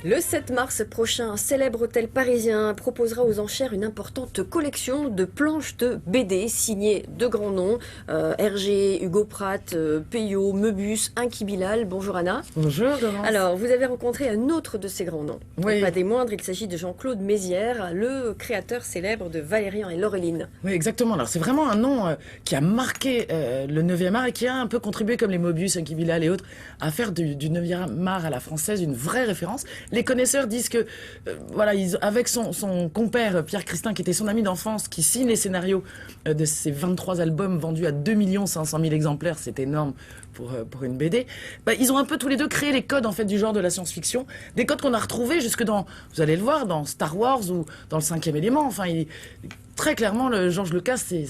Le 7 mars prochain, un célèbre hôtel parisien proposera aux enchères une importante collection de planches de BD signées de grands noms. Hergé, Hugo Pratt, Peyo, Meubus, Inky Bilal. Bonjour Anna. Bonjour Laurence. Alors, vous avez rencontré un autre de ces grands noms. Oui. Pas des moindres, il s'agit de Jean-Claude Mézières, le créateur célèbre de Valérian et Laureline. Oui, exactement. Alors, c'est vraiment un nom qui a marqué le 9e art et qui a un peu contribué, comme les Mobius, Inky Bilal et autres, à faire du 9e art à la française une vraie référence. Les connaisseurs disent que, avec son compère Pierre Christin, qui était son ami d'enfance, qui signe les scénarios de ses 23 albums vendus à 2 500 000 exemplaires, c'est énorme pour une BD, ils ont un peu tous les deux créé les codes en fait du genre de la science-fiction, des codes qu'on a retrouvés jusque dans, vous allez le voir, dans Star Wars ou dans le 5e élément. Enfin, très clairement, George Lucas s'est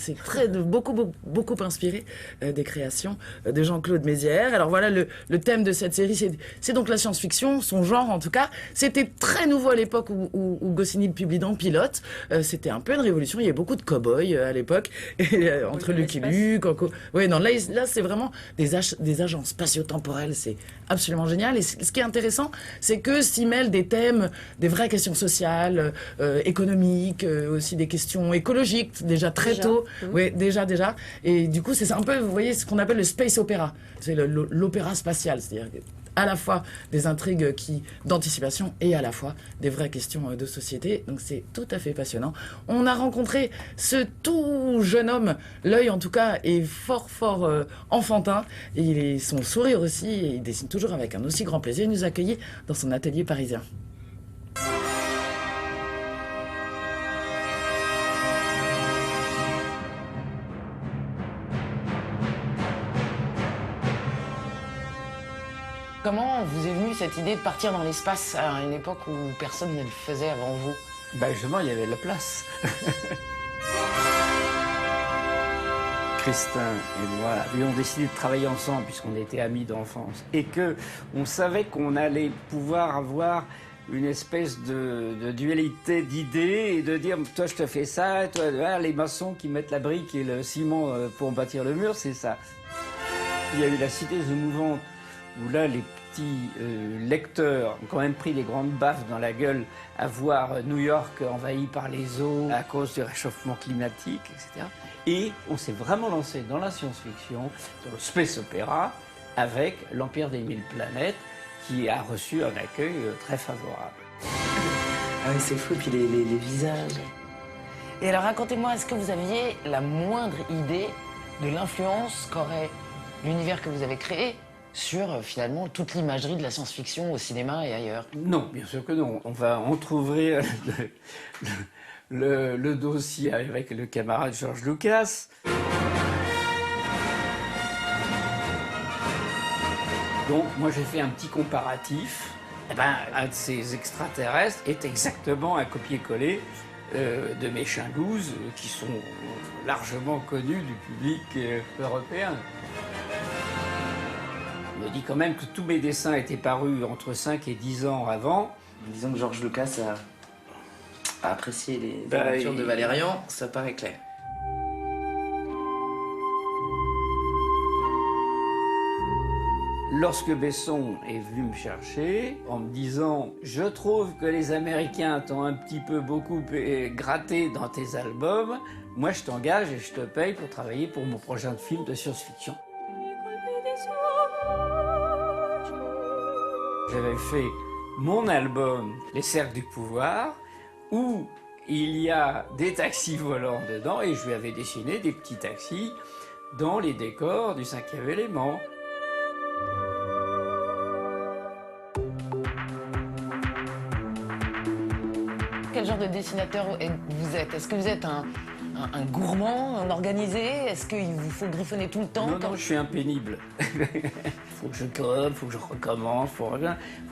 beaucoup inspiré des créations de Jean-Claude Mézières. Alors voilà, le thème de cette série, c'est donc la science-fiction, son genre en tout cas. C'était très nouveau à l'époque où Goscinny le publie dans Pilote. C'était un peu une révolution. Il y avait beaucoup de cow-boys à l'époque, entre Lucky Luke. Oui, non, là c'est vraiment des agents spatio-temporels. C'est absolument génial. Et ce qui est intéressant, c'est que s'y mêlent des thèmes, des vraies questions sociales, économiques, aussi des questions écologique déjà très tôt. Oui, déjà. Et du coup, c'est un peu, vous voyez, ce qu'on appelle le space opéra. C'est l'opéra spatial, c'est-à-dire à la fois des intrigues d'anticipation et à la fois des vraies questions de société. Donc c'est tout à fait passionnant. On a rencontré ce tout jeune homme, l'œil en tout cas est fort enfantin, et son sourire aussi, et il dessine toujours avec un aussi grand plaisir. Il nous a accueillis dans son atelier parisien. Comment vous est venue cette idée de partir dans l'espace à une époque où personne ne le faisait avant vous? Justement, il y avait de la place. Christin et moi avions décidé de travailler ensemble puisqu'on était amis d'enfance et que on savait qu'on allait pouvoir avoir une espèce de dualité d'idées et de dire toi je te fais ça, toi les maçons qui mettent la brique et le ciment pour bâtir le mur, c'est ça. Il y a eu la cité mouvante où là les petits lecteurs ont quand même pris des grandes baffes dans la gueule à voir New York envahi par les eaux à cause du réchauffement climatique, etc. Et on s'est vraiment lancé dans la science-fiction, dans le space opéra, avec l'Empire des 1000 planètes, qui a reçu un accueil très favorable. Ah oui, c'est fou, et puis les visages. Et alors racontez-moi, est-ce que vous aviez la moindre idée de l'influence qu'aurait l'univers que vous avez créé sur finalement toute l'imagerie de la science-fiction au cinéma et ailleurs? Non, bien sûr que non. On va entrouvrir le dossier avec le camarade George Lucas. Donc moi j'ai fait un petit comparatif. Un de ces extraterrestres est exactement un copier-coller de mes Chingous qui sont largement connus du public européen. On me dit quand même que tous mes dessins étaient parus entre 5 et 10 ans avant. Disons que George Lucas a apprécié les aventures de Valérian, ça paraît clair. Lorsque Besson est venu me chercher en me disant « Je trouve que les Américains t'ont un petit peu beaucoup gratté dans tes albums, moi je t'engage et je te paye pour travailler pour mon prochain film de science-fiction. » J'avais fait mon album « Les cercles du pouvoir » où il y a des taxis volants dedans et je lui avais dessiné des petits taxis dans les décors du 5e élément. Quel genre de dessinateur vous êtes? Est-ce que vous êtes un gourmand, un organisé? Est-ce qu'il vous faut griffonner tout le temps? Non, je suis un pénible. Faut que je gomme, faut que je recommence, faut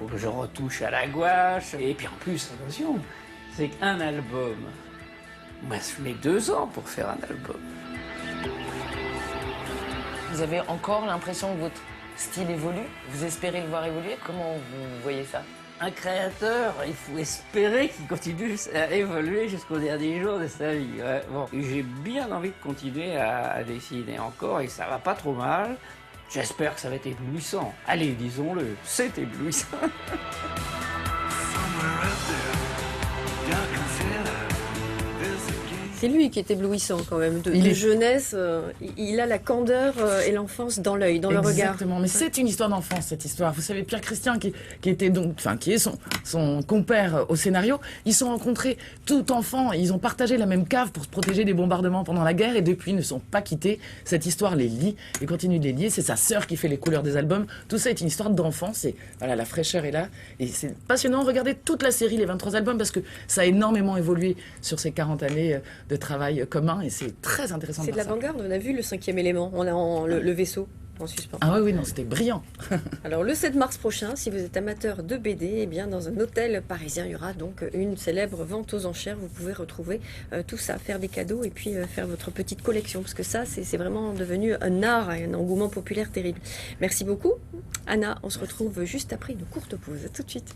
que je retouche à la gouache. Et puis en plus, attention, c'est qu'un album, moi je mets 2 ans pour faire un album. Vous avez encore l'impression que votre style évolue? Vous espérez le voir évoluer? Comment vous voyez ça? Un créateur, il faut espérer qu'il continue à évoluer jusqu'au dernier jour de sa vie. Ouais, bon. J'ai bien envie de continuer à dessiner encore et ça va pas trop mal. J'espère que ça va être éblouissant. Allez, disons-le, c'est éblouissant. C'est lui qui est éblouissant quand même, de est jeunesse. Il a la candeur et l'enfance dans l'œil, dans le regard. Exactement, mais c'est une histoire d'enfance, cette histoire. Vous savez, Pierre Christian, qui était donc, enfin, qui est son compère au scénario, ils se sont rencontrés tout enfant, ils ont partagé la même cave pour se protéger des bombardements pendant la guerre, et depuis, ils ne sont pas quittés. Cette histoire les lie, et continue de les lier. C'est sa sœur qui fait les couleurs des albums. Tout ça est une histoire d'enfance, et voilà, la fraîcheur est là. Et c'est passionnant. Regardez toute la série, les 23 albums, parce que ça a énormément évolué sur ces 40 années de travail commun, et c'est très intéressant. C'est de l'avant-garde. On a vu le 5e élément. On a le vaisseau en suspens. Ah oui, non, c'était brillant. Alors le 7 mars prochain, si vous êtes amateur de BD, eh bien dans un hôtel parisien, il y aura donc une célèbre vente aux enchères. Vous pouvez retrouver tout ça, faire des cadeaux et puis faire votre petite collection, parce que ça, c'est vraiment devenu un art et un engouement populaire terrible. Merci beaucoup, Anna. On se retrouve juste après une courte pause. À tout de suite.